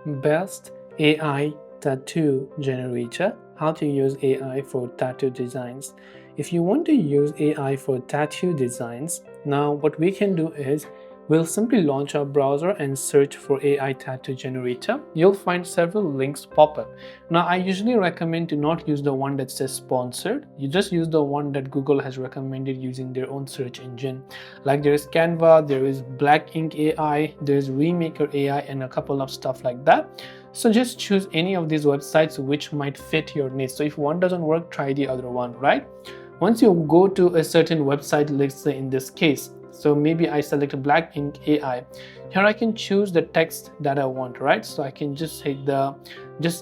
Best AI tattoo generator. How to use AI for tattoo designs. If you want to use AI for tattoo designs, now what we can do is we'll simply launch our browser and search for AI tattoo generator. You'll find several links pop up. Now I usually recommend to not use the one that says sponsored. You just use the one that Google has recommended using their own search engine. Like there is Canva, there is Black Ink AI, there is Remaker AI, and a couple of stuff like that. So just choose any of these websites which might fit your needs. So if one doesn't work, try the other one, right? Once you go to a certain website, let's say in this case, so maybe I select Black Ink AI. Here I can choose the text that I want, right? So I can just hit the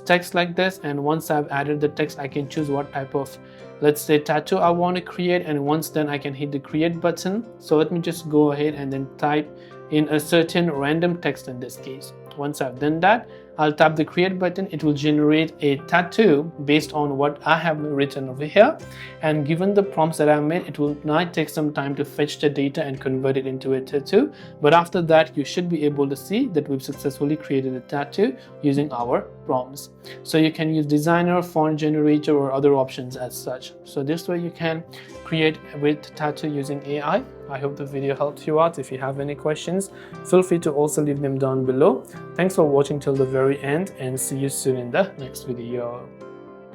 text like this, and once I've added the text, I can choose what type of, let's say, tattoo I want to create, and once then I can hit the create button. So let me just go ahead and then type in a certain random text in this case. Once I've done that, I'll tap the create button. It will generate a tattoo based on what I have written over here, and given the prompts that I made, it will might take some time to fetch the data and convert it into a tattoo, but after that you should be able to see that we've successfully created a tattoo using our prompts. So you can use designer, font generator, or other options as such. So this way you can create with tattoo using AI. I hope the video helped you out. If you have any questions, feel free to also leave them down below. Thanks for watching till the very end, and see you soon in the next video.